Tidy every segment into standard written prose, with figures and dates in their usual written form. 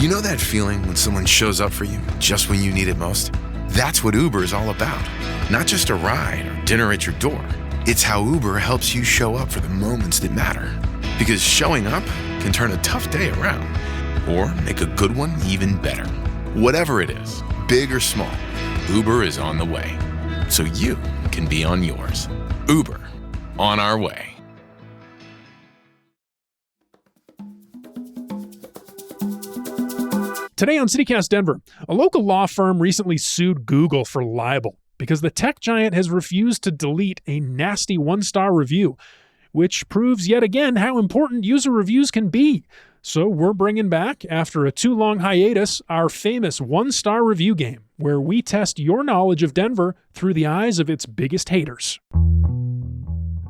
You know that feeling when someone shows up for you just when you need it most? That's what Uber is all about. Not just a ride or dinner at your door. It's how Uber helps you show up for the moments that matter. Because showing up can turn a tough day around or make a good one even better. Whatever it is, big or small, Uber is on the way. So you can be on yours. Uber, on our way. Today on CityCast Denver, a local law firm recently sued Google for libel because the tech giant has refused to delete a nasty one-star review, which proves yet again how important user reviews can be. So we're bringing back, after a too-long hiatus, our famous one-star review game, where we test your knowledge of Denver through the eyes of its biggest haters.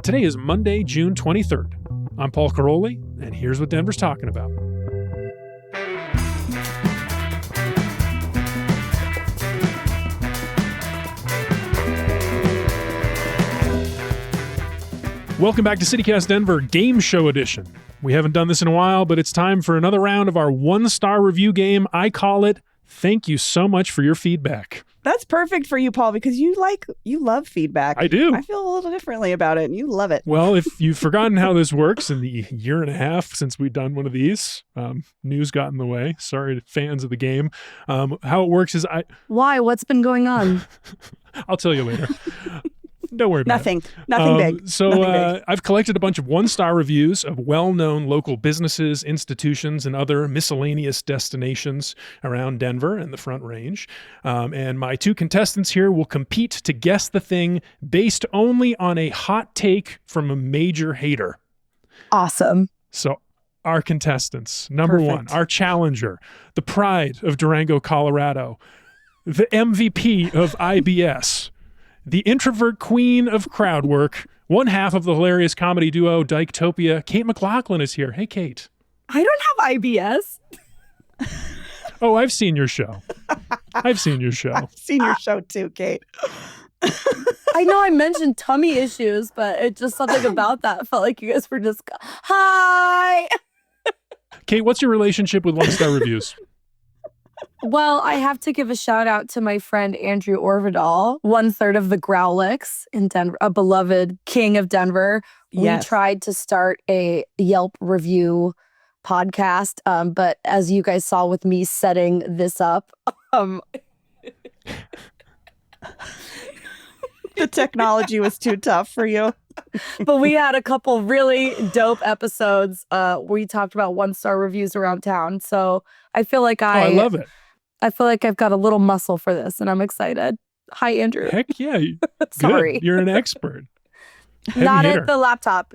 Today is Monday, June 23rd. I'm Paul Caroli, and here's what Denver's talking about. Welcome back to CityCast Denver Game Show Edition. We haven't done this in a while, but it's time for another round of our one-star review game. I call it Thank You So Much for Your Feedback. That's perfect for you, Paul, because you love feedback. I do. I feel a little differently about it, and you love it. Well, if you've forgotten how this works in the year and a half since we've done one of these, news got in the way. Sorry to fans of the game. How it works is Why? What's been going on? I'll tell you later. Don't worry about it. Nothing big. So I've collected a bunch of one-star reviews of well-known local businesses, institutions, and other miscellaneous destinations around Denver and the Front Range. And my two contestants here will compete to guess the thing based only on a hot take from a major hater. Awesome. So our contestants, number one, our challenger, the pride of Durango, Colorado, the MVP of IBS, the introvert queen of crowd work, one half of the hilarious comedy duo Dyketopia, Kate McLaughlin is here. Hey, Kate. I don't have IBS. Oh, I've seen your show. I've seen your show too, Kate. I know I mentioned tummy issues, but it just something about that felt like you guys were just, hi. Kate, what's your relationship with one-star reviews? Well, I have to give a shout out to my friend Andrew Orvidal, 1/3 of the Growlix in Denver, a beloved king of Denver. Yes. We tried to start a Yelp review podcast, but as you guys saw with me setting this up, the technology was too tough for you. But we had a couple really dope episodes where we talked about one-star reviews around town. So I feel like I love it. I feel like I've got a little muscle for this, and I'm excited. Hi, Andrew. Heck yeah. Sorry. Good. You're an expert. Not at the laptop.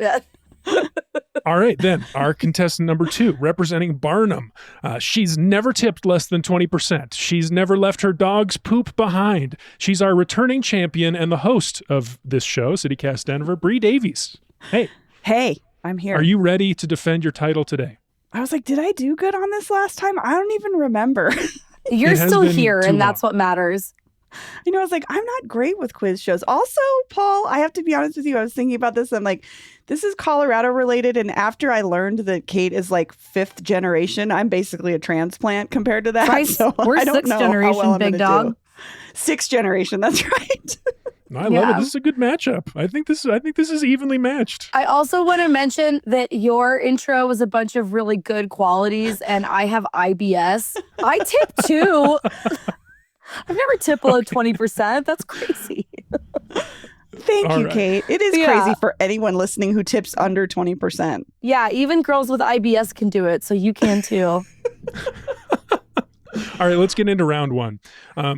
All right, then. Our contestant number two, representing Barnum. She's never tipped less than 20%. She's never left her dog's poop behind. She's our returning champion and the host of this show, CityCast Denver, Bree Davies. Hey. Hey, I'm here. Are you ready to defend your title today? I was like, did I do good on this last time? I don't even remember. You're still here, and that's what matters. I know, I was like, I'm not great with quiz shows. Also, Paul, I have to be honest with you. I was thinking about this. I'm like, this is Colorado related. And after I learned that Kate is like 5th generation, I'm basically a transplant compared to that. Christ, so we're I don't 6th know generation, how well I'm big gonna dog. do. 6th generation. That's right. I love it. This is a good matchup. I think this is evenly matched. I also want to mention that your intro was a bunch of really good qualities, and I have IBS. I tip too. I've never tipped below 20%. That's crazy. Thank you, Kate. It is crazy for anyone listening who tips under 20%. Yeah, even girls with IBS can do it, so you can too. All right, let's get into round one.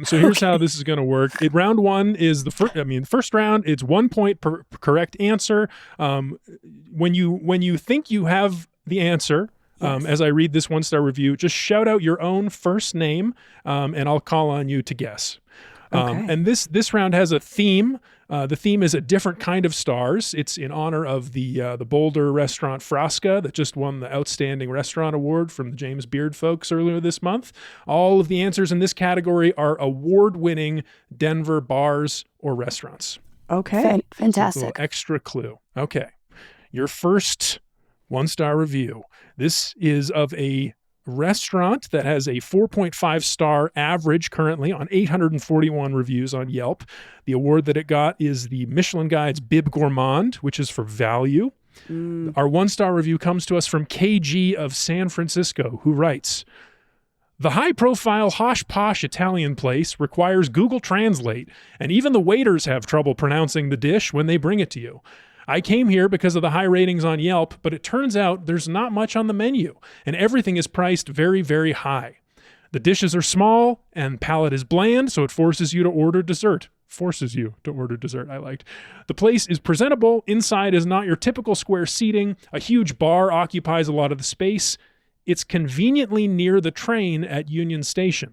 So here's how this is going to work. Round one is first round. It's 1 point per correct answer. When you think you have the answer, as I read this one-star review, just shout out your own first name, and I'll call on you to guess. And this round has a theme. The theme is a different kind of stars. It's in honor of the Boulder restaurant Frasca that just won the Outstanding Restaurant Award from the James Beard folks earlier this month. All of the answers in this category are award-winning Denver bars or restaurants. Okay. Fantastic. A little extra clue. Okay. Your first one-star review. This is of a restaurant that has a 4.5 star average currently on 841 reviews on Yelp. The award that it got is the Michelin Guide's Bib Gourmand, which is for value. Our 1-star review comes to us from KG of San Francisco, who writes, "The high-profile hosh-posh Italian place requires Google Translate, and even the waiters have trouble pronouncing the dish when they bring it to you. I came here because of the high ratings on Yelp, but it turns out there's not much on the menu, and everything is priced very, very high. The dishes are small, and palate is bland, so it forces you to order dessert. Forces you to order dessert, I liked. The place is presentable. Inside is not your typical square seating. A huge bar occupies a lot of the space. It's conveniently near the train at Union Station."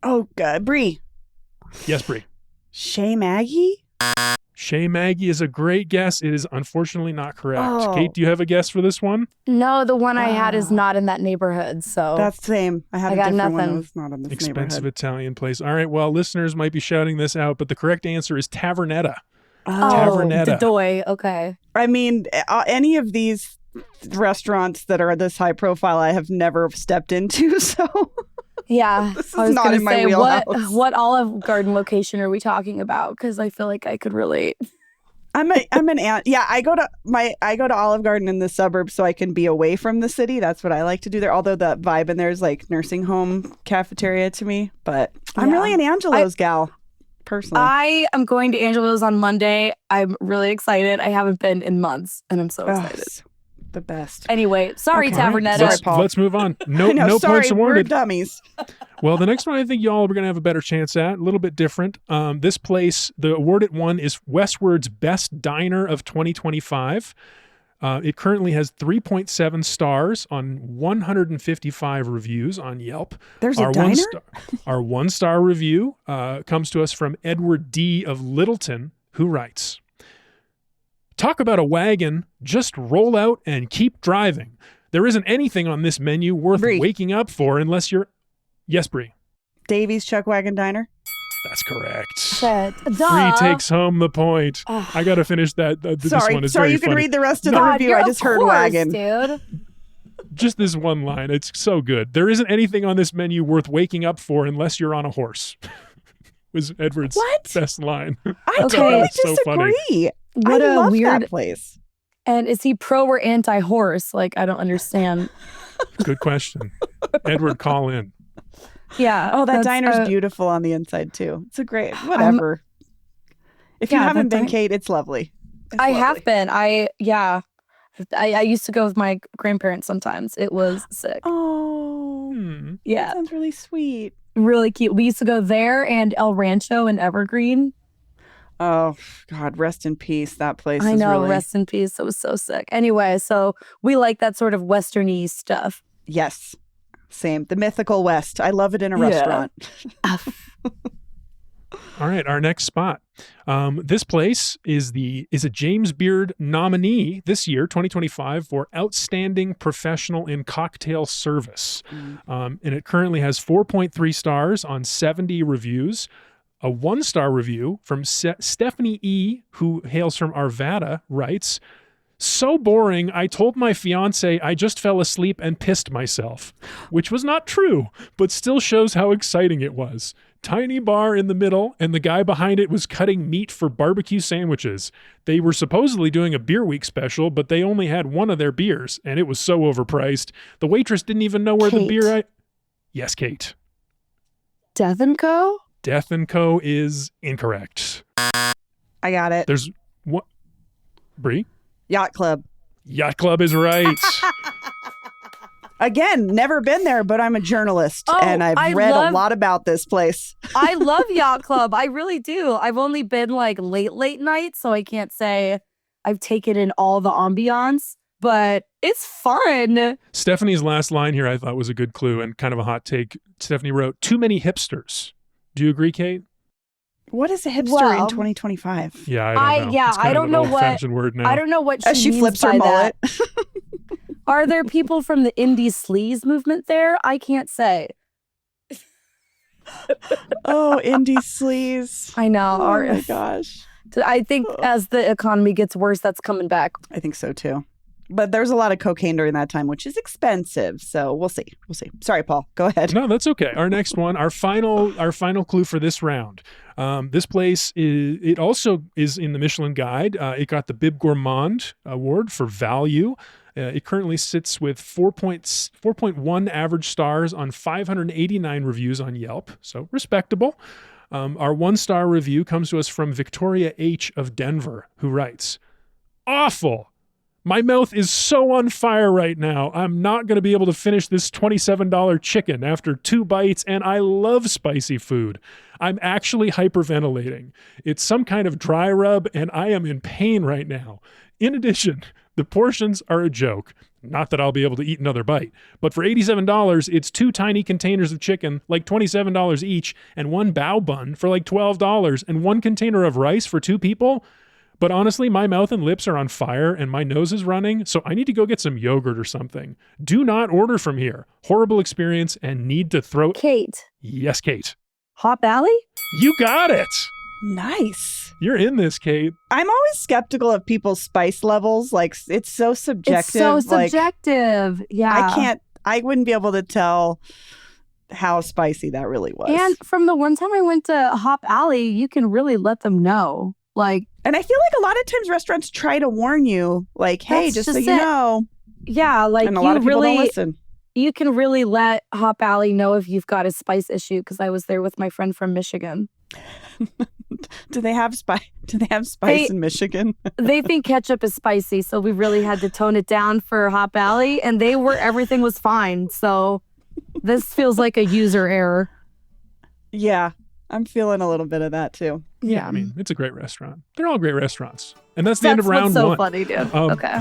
Oh, God. Brie. Yes, Brie. Chez Maggie? Chez Maggie is a great guess. It is unfortunately not correct. Oh. Kate, do you have a guess for this one? No, the one I had is not in that neighborhood. So That's the same. I had I a got different one that nothing. was not in this Expensive neighborhood. Italian place. All right, well, listeners might be shouting this out, but the correct answer is Tavernetta. oh, Tavernetta. Dodoy. Okay. I mean, any of these restaurants that are this high profile, I have never stepped into. So Yeah. This is I was not gonna in my say, wheelhouse. What Olive Garden location are we talking about? Because I feel like I could relate. I'm an aunt. Yeah, I go to Olive Garden in the suburbs so I can be away from the city. That's what I like to do there. Although the vibe in there is like nursing home cafeteria to me, but I'm Yeah. really an Angelo's gal, personally. I am going to Angelo's on Monday. I'm really excited. I haven't been in months, and I'm so Ugh, excited. the best. Anyway, sorry, Okay. Tavernetta. Sorry, Paul. Let's move on. No, I know, no sorry, points we're awarded. dummies. Well, the next one I think y'all are going to have a better chance at. A little bit different. This place, the award it won is Westward's Best Diner of 2025. It currently has 3.7 stars on 155 reviews on Yelp. There's a diner? Our 1-star review comes to us from Edward D. of Littleton, who writes, "Talk about a wagon, just roll out and keep driving. There isn't anything on this menu worth Brie. waking up for unless you're..." Yes, Brie. Davy's Chuck Wagon Diner. That's correct. Shit. Bree Duh. takes home the point. Ugh. I got to finish that. This Sorry, one is sorry. very You can funny. read the rest of the God, review. you're I of just heard course, wagon. dude. Just this one line. It's so good. There isn't anything on this menu worth waking up for unless you're on a horse. Was Edward's What? best line. I Okay. totally That's so funny. disagree. What I a love weird. that place. And is he pro or anti horse? Like, I don't understand. Good question. Edward, call in. Yeah. Oh, that that's, diner's beautiful on the inside too. It's a great whatever. If you yeah, haven't that been, di- Kate, it's lovely. It's I have lovely. been. I used to go with my grandparents sometimes. It was sick. Oh, that Yeah. sounds really sweet. Really cute. We used to go there and El Rancho in Evergreen. Oh God, rest in peace. That place. I is know, really... rest in peace. It was so sick. Anyway, so we like that sort of westerny stuff. Yes, same. The mythical West. I love it in a Yeah. restaurant. All right, our next spot. This place is a James Beard nominee this year, 2025, for Outstanding Professional in Cocktail Service. And it currently has 4.3 stars on 70 reviews. A 1-star review from Stephanie E., who hails from Arvada, writes, "So boring, I told my fiance I just fell asleep and pissed myself," which was not true, but still shows how exciting it was. Tiny bar in the middle, and the guy behind it was cutting meat for barbecue sandwiches. They were supposedly doing a beer week special, but they only had one of their beers, and it was so overpriced. The waitress didn't even know where the Kate. beer... Yes, Kate. Death and Co. Death & Co. is incorrect. I got it. There's what? Brie? Yacht Club. Yacht Club is right. Again, never been there, but I'm a journalist Oh, and I've I read a love- lot about this place. I love Yacht Club. I really do. I've only been like late night, so I can't say I've taken in all the ambiance, but it's fun. Stephanie's last line here I thought was a good clue and kind of a hot take. Stephanie wrote, "Too many hipsters." Do you agree, Kate? What is a hipster Well, in 2025? Yeah, I don't know. yeah, It's kind I of don't an know what- old-fashioned word now. I don't know what she, As she means flips her by mullet. that. Are there people from the indie sleaze movement there? I can't say. Oh, indie sleaze. I know. Oh Or my if- gosh. I think as the economy gets worse, that's coming back. I think so too. But there's a lot of cocaine during that time, which is expensive. So we'll see. We'll see. Sorry, Paul. Go ahead. No, that's okay. Our next one, our final clue for this round. This place it also is in the Michelin Guide. It got the Bib Gourmand Award for value. It currently sits with 4.1 average stars on 589 reviews on Yelp. So respectable. Our 1-star review comes to us from Victoria H. of Denver, who writes, "Awful. My mouth is so on fire right now. I'm not going to be able to finish this $27 chicken after 2 bites, and I love spicy food. I'm actually hyperventilating. It's some kind of dry rub, and I am in pain right now. In addition, the portions are a joke. Not that I'll be able to eat another bite, but for $87, it's 2 tiny containers of chicken, like $27 each, and 1 bao bun for like $12, and 1 container of rice for 2 people. But honestly, my mouth and lips are on fire and my nose is running, so I need to go get some yogurt or something. Do not order from here. Horrible experience and need to throw..." Kate. Yes, Kate. Hop Alley? You got it. Nice. You're in this, Kate. I'm always skeptical of people's spice levels. Like, it's so subjective. It's so subjective. Yeah. I woun't be able to tell how spicy that really was. And from the one time I went to Hop Alley, you can really let them know. And I feel like a lot of times restaurants try to warn you, like, hey, That's just so just you it. know. Yeah, like And a lot of people don't listen. you can really let Hop Alley know if you've got a spice issue, because I was there with my friend from Michigan. Do they have spice in Michigan? They think ketchup is spicy, so we really had to tone it down for Hop Alley, and everything was fine. So this feels like a user error. Yeah, I'm feeling a little bit of that too. Yeah, I mean, it's a great restaurant. They're all great restaurants. And that's the end of round what's so one. funny, dude. Okay.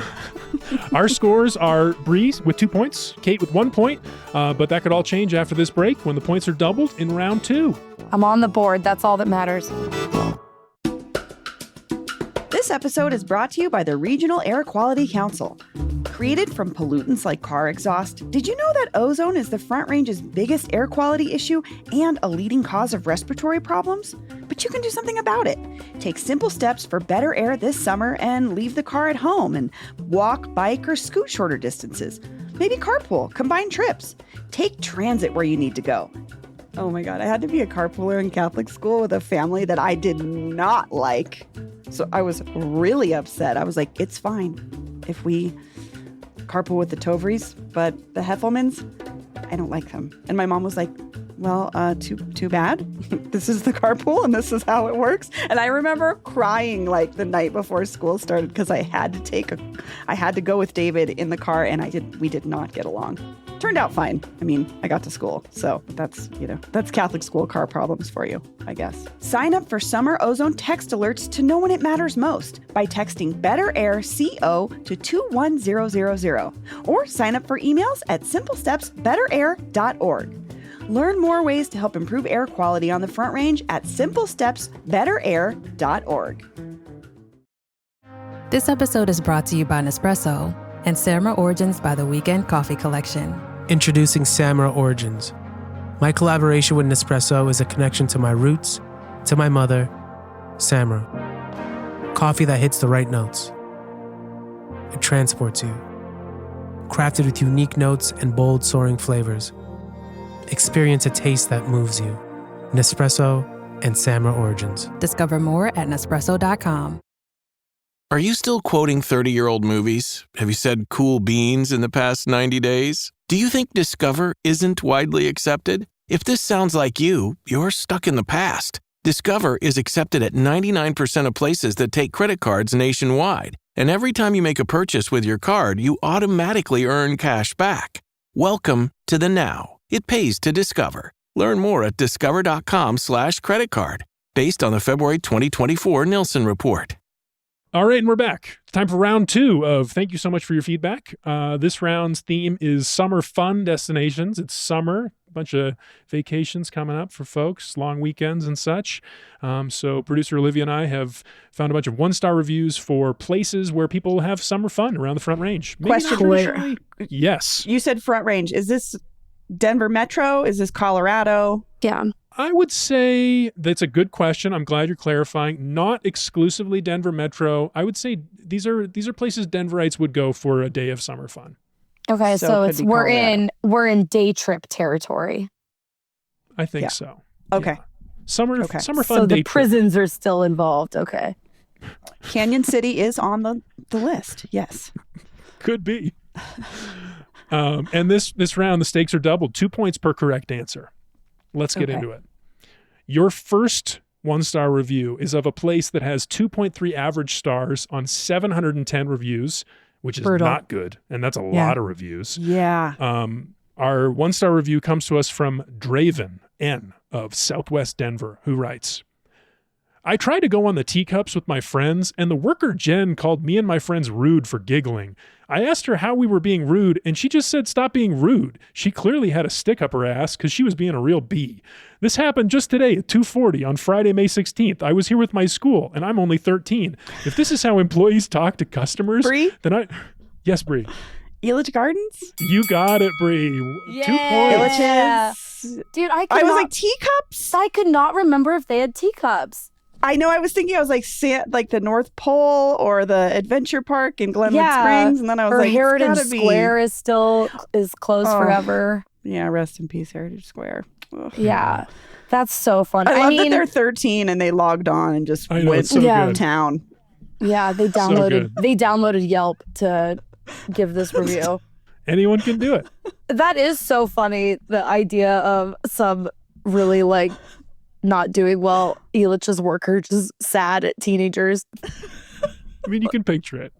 Our scores are Bree with 2 points, Kate with 1 point, but that could all change after this break when the points are doubled in round 2. I'm on the board. That's all that matters. This episode is brought to you by the Regional Air Quality Council. Created from pollutants like car exhaust, did you know that ozone is the Front Range's biggest air quality issue and a leading cause of respiratory problems? But you can do something about it. Take simple steps for better air this summer and leave the car at home and walk, bike, or scoot shorter distances. Maybe carpool, combine trips. Take transit where you need to go. Oh my God, I had to be a carpooler in Catholic school with a family that I did not like. So I was really upset. I was like, it's fine if we carpool with the Toveries, but the Heffelmans, I don't like them. And my mom was like, well, too bad. This is the carpool and this is how it works. And I remember crying like the night before school started because I had to go with David in the car and we did not get along. Turned out fine. I mean, I got to school. So that's Catholic school car problems for you, I guess. Sign up for Summer Ozone text alerts to know when it matters most by texting Better Air CO to 21000 or sign up for emails at simplestepsbetterair.org. Learn more ways to help improve air quality on the Front Range at simplestepsbetterair.org. This episode is brought to you by Nespresso and Samra Origins by The Weekend Coffee Collection. Introducing Samra Origins. My collaboration with Nespresso is a connection to my roots, to my mother, Samra. Coffee that hits the right notes. It transports you. Crafted with unique notes and bold, soaring flavors. Experience a taste that moves you. Nespresso and Samra Origins. Discover more at Nespresso.com. Are you still quoting 30-year-old movies? Have you said cool beans in the past 90 days? Do you think Discover isn't widely accepted? If this sounds like you, you're stuck in the past. Discover is accepted at 99% of places that take credit cards nationwide. And every time you make a purchase with your card, you automatically earn cash back. Welcome to the now. It pays to discover. Learn more at discover.com/credit card, based on the February 2024 Nielsen report. All right, and we're back. Time for round 2 of Thank You So Much for Your Feedback. This round's theme is summer fun destinations. It's summer, a bunch of vacations coming up for folks, long weekends and such. So producer Olivia and I have found a bunch of 1-star reviews for places where people have summer fun around the Front Range. Maybe Question not traditionally. Yes. You said Front Range. Is this Denver Metro? Is this Colorado? Yeah. I would say that's a good question. I'm glad you're clarifying. Not exclusively Denver Metro. I would say these are places Denverites would go for a day of summer fun. Okay, So so it it's could be Colorado. we're in day trip territory. I think Yeah. so. Okay. Yeah. Summer Okay. summer fun So day the trip. prisons are still involved. Okay. Canyon City is on the list. Yes. Could be. And this round, the stakes are doubled. 2 points per correct answer. Let's get Okay. into it. Your first 1-star review is of a place that has 2.3 average stars on 710 reviews, which is Brutal. not good. And that's a Yeah. lot of reviews. Yeah. Our 1-star review comes to us from Draven N of Southwest Denver, who writes, I tried to go on the teacups with my friends, and the worker Jen called me and my friends rude for giggling. I asked her how we were being rude, and she just said stop being rude. She clearly had a stick up her ass because she was being a real bee. This happened just today at 2:40 on Friday, May 16th. I was here with my school, and I'm only 13. If this is how employees talk to customers, Bree? then I... Yes, Bree. Elitch Gardens? You got it, Bree. 2 points. Yeah. Elitch's. Dude, I I was not, like, teacups? I could not remember if they had teacups. I know. I was thinking I was like the North Pole or the Adventure Park in Glenwood Yeah. Springs. And then I was Or like, Heritage it's gotta be. Square is closed Oh. forever. Yeah, rest in peace, Heritage Square. Ugh. Yeah. That's so fun. I love that mean, they're 13 and they logged on and just I know, went it's so Yeah. good. town. yeah, they downloaded Yelp to give this review. Anyone can do it. That is so funny, the idea of some really like not doing well Elitch's worker just sad at teenagers. I mean, you can picture it.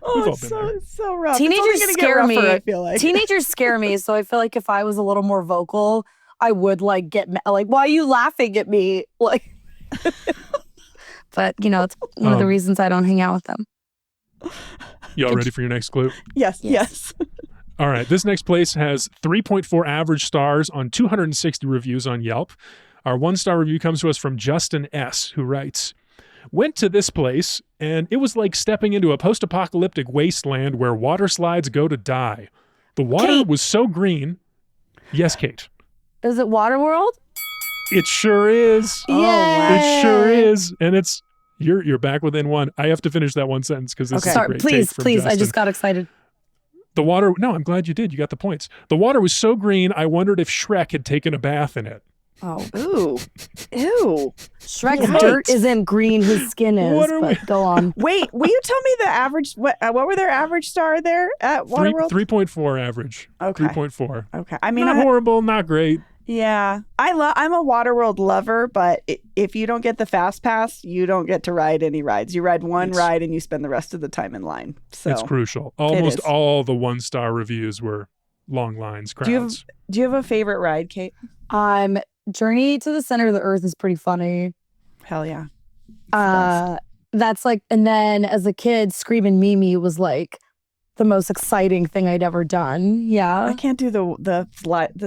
Oh, We've all it's been so, there. it's so rough. Teenagers it's only gonna scare get rougher, me. I feel like. Teenagers scare me, so I feel like if I was a little more vocal, I would like get like, why are you laughing at me? Like, but you know, it's one of the reasons I don't hang out with them. Y'all ready for your next clue? Yes, yes. All right. This next place has 3.4 average stars on 260 reviews on Yelp. Our 1-star review comes to us from Justin S., who writes, went to this place, and it was like stepping into a post-apocalyptic wasteland where water slides go to die. The water Kate. was so green. Yes, Kate. Is it Waterworld? It sure is. Oh, wow. It sure is. And it's you're back within one. I have to finish that one sentence because this Okay. is a Sorry, great please, take from please. I Justin. just got excited. The water, no, I'm glad you did. You got the points. The water was so green, I wondered if Shrek had taken a bath in it. Oh, Ooh. Ew. Shrek's What? dirt isn't green, his skin is. What are But go on. Wait, will you tell me the average? What were their average star there at Waterworld? 3.4 average. Okay. 3.4. Okay. I mean, Not horrible, not great. yeah, I'm a Waterworld lover, but if you don't get the fast pass, you don't get to ride any rides. You ride one It's- ride and you spend the rest of the time in line. So, It's crucial. Almost is. all the 1-star reviews were long lines, Do you have- crowds. do you have a favorite ride, Kate? Journey to the Center of the Earth is pretty funny. Hell yeah. It's the best. That's like, and then as a kid, Screamin' Mimi was like the most exciting thing I'd ever done. I Yeah. can't do the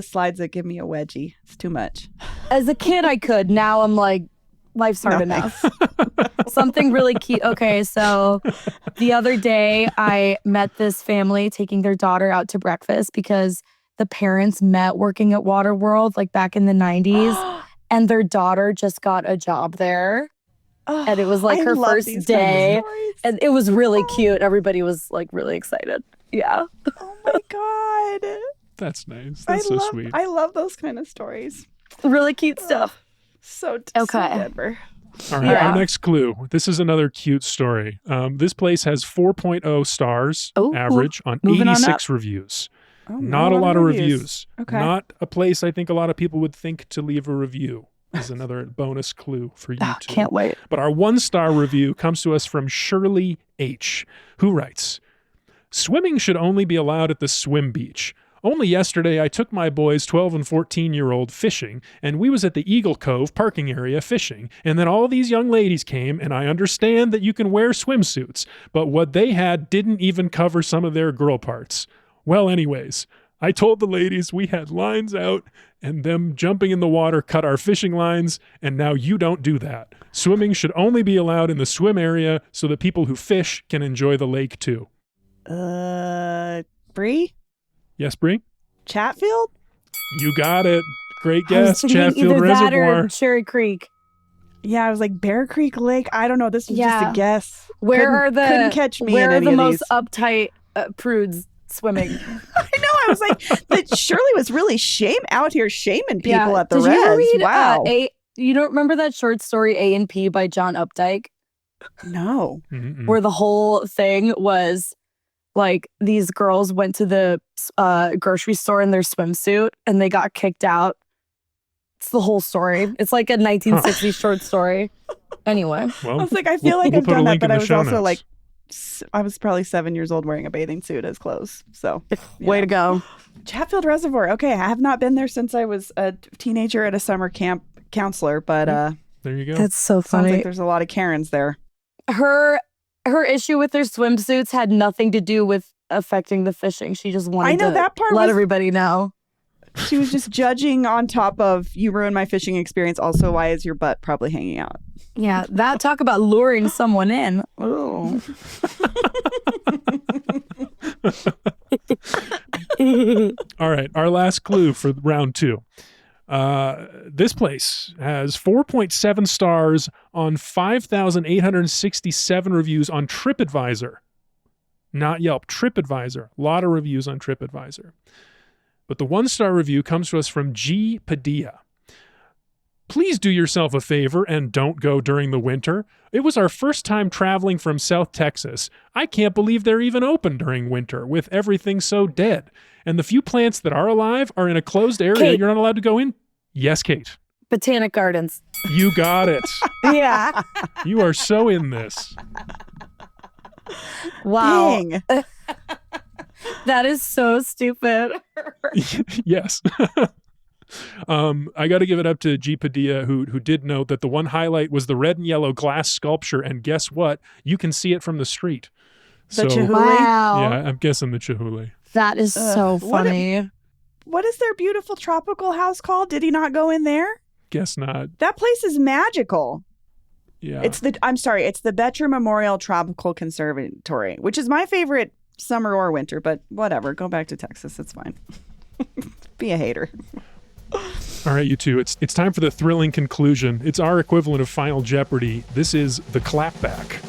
slides that give me a wedgie. It's too much. As a kid, I could. Now I'm like, life's hard No, enough. Something really cute. Okay, so the other day I met this family taking their daughter out to breakfast because the parents met working at Waterworld like back in the 90s and their daughter just got a job there. And it was like I her love first these kind of day. stories. And it was really cute. Everybody was like really excited. Yeah. Oh my god. That's nice. That's so sweet. I love those kind of stories. Really cute stuff. So Okay. Denver. All right, Yeah. our next clue. This is another cute story. This place has 4.0 stars Ooh, average on moving on 86 reviews. Oh, Not a lot of reviews. Okay. Not a place I think a lot of people would think to leave a review. Is another bonus clue for you two. Can't wait. But our 1-star review comes to us from Shirley H., who writes, swimming should only be allowed at the swim beach. Only yesterday, I took my boys, 12 and 14-year-old, fishing, and we was at the Eagle Cove parking area fishing, and then all these young ladies came, and I understand that you can wear swimsuits, but what they had didn't even cover some of their girl parts. Well, anyways, I told the ladies we had lines out, and them jumping in the water cut our fishing lines, and now you don't do that. Swimming should only be allowed in the swim area so that people who fish can enjoy the lake too. Bree? Yes, Bree? Chatfield? You got it. Great I was guess. thinking Chatfield either that Reservoir. or Cherry Creek. Yeah, I was like Bear Creek Lake. I don't know. This was just Yeah. a guess. Couldn't catch me where in are any the of most these. uptight prudes swimming? I know. I was like, that Shirley was really out here shaming people at the Did res. you ever read Wow. you don't remember that short story A&P by John Updike? No. Mm-mm. Where the whole thing was like these girls went to the grocery store in their swimsuit and they got kicked out. It's the whole story. It's like a 1960s short story. Anyway. Well, I was like, I feel like we'll I've put a done that, link but in I the was show also notes. like, I was probably 7 years old wearing a bathing suit as clothes. So, Way to go. Chatfield Reservoir. Okay, I have not been there since I was a teenager at a summer camp counselor, but there you go. That's so sounds funny. like there's a lot of Karens there. Her issue with their swimsuits had nothing to do with affecting the fishing. She just wanted I know to that part let was- everybody know. She was just judging on top of, you ruined my fishing experience. Also, why is your butt probably hanging out? Yeah, that talk about luring someone in. Ooh. All right, our last clue for round 2. This place has 4.7 stars on 5,867 reviews on TripAdvisor. Not Yelp, TripAdvisor. A lot of reviews on TripAdvisor. But the 1-star review comes to us from G. Padilla. Please do yourself a favor and don't go during the winter. It was our first time traveling from South Texas. I can't believe they're even open during winter with everything so dead. And the few plants that are alive are in a closed area Kate. you're not allowed to go in. Yes, Kate. Botanic Gardens. You got it. Yeah. You are so in this. Wow. Dang. That is so stupid. Yes. I got to give it up to G. Padilla, who did note that the one highlight was the red and yellow glass sculpture, and guess what? You can see it from the street. The Chihuly? Wow. Yeah, I'm guessing the Chihuly. That is so what funny. What is their beautiful tropical house called? Did he not go in there? Guess not. That place is magical. Yeah. It's the Betcher Memorial Tropical Conservatory, which is my favorite summer or winter, but whatever. Go back to Texas. It's fine. Be a hater. All right, you two. It's time for the thrilling conclusion. It's our equivalent of Final Jeopardy. This is the clapback.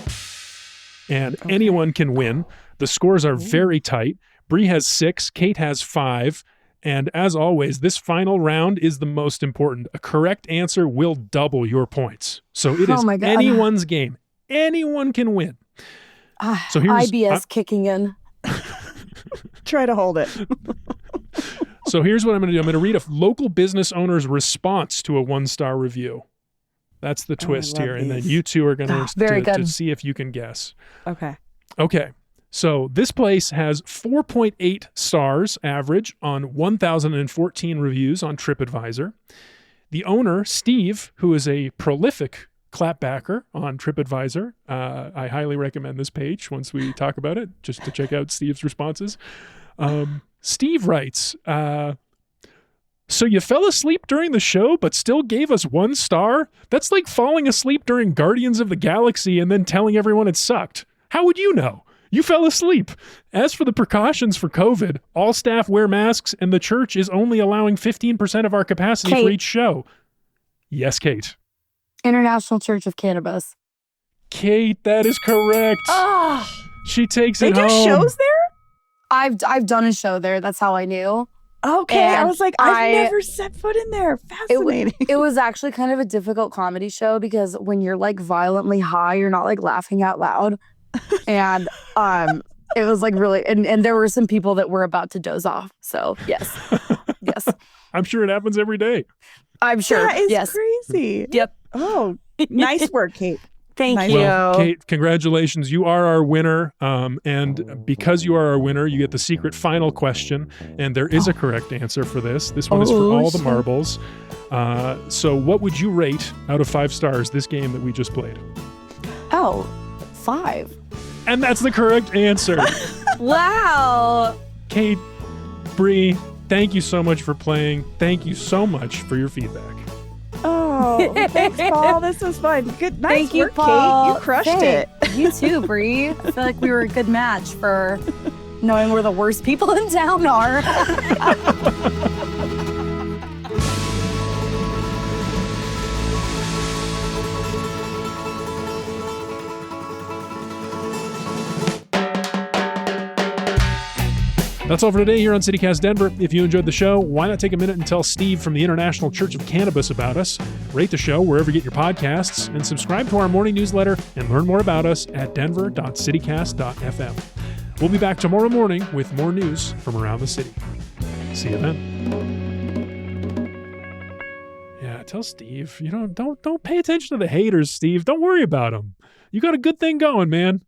And anyone can win. The scores are very tight. Bree has 6, Kate has 5. And as always, this final round is the most important. A correct answer will double your points. So it is Oh my God. anyone's game. Anyone can win. So here's IBS kicking in. Try to hold it. So here's what I'm going to do. I'm going to read a local business owner's response to a 1-star review. That's the twist love here. And then these. you two are going Very to good. see if you can guess. Okay. Okay. So this place has 4.8 stars average on 1,014 reviews on TripAdvisor. The owner, Steve, who is a prolific clapbacker on TripAdvisor. I highly recommend this page once we talk about it, just to check out Steve's responses. Steve writes, so you fell asleep during the show, but still gave us 1 star? That's like falling asleep during Guardians of the Galaxy and then telling everyone it sucked. How would you know? You fell asleep. As for the precautions for COVID, all staff wear masks and the church is only allowing 15% of our capacity for Kate. each show. Yes, Kate. International Church of Cannabis. Kate, that is correct. Oh, She takes They it do home. shows there? I've done a show there. That's how I knew. Okay. I And was like, I've never set foot in there. Fascinating. It was actually kind of a difficult comedy show because when you're like violently high, you're not like laughing out loud. And it was like really, and there were some people that were about to doze off. So yes. Yes. I'm sure it happens every day. I'm sure. That is Yes. crazy. Yep. Oh, nice work, Kate. Thank Nice. you. Well, Kate, congratulations. You are our winner. And because you are our winner, you get the secret final question. And there is a correct answer for this. This one is for Oh, all the shit. marbles. So what would you rate out of 5 stars this game that we just played? Oh, 5. And that's the correct answer. Wow. Kate, Bree, thank you so much for playing. Thank you so much for your feedback. Oh, thanks, Paul. This was fun. Good. Nice Thank you, work, Paul. Kate. You crushed Hey, it. You too, Bree. I feel like we were a good match for knowing where the worst people in town are. That's all for today here on CityCast Denver. If you enjoyed the show, why not take a minute and tell Steve from the International Church of Cannabis about us? Rate the show wherever you get your podcasts, and subscribe to our morning newsletter and learn more about us at denver.citycast.fm. We'll be back tomorrow morning with more news from around the city. See you then. Yeah, tell Steve, don't pay attention to the haters, Steve. Don't worry about them. You got a good thing going, man.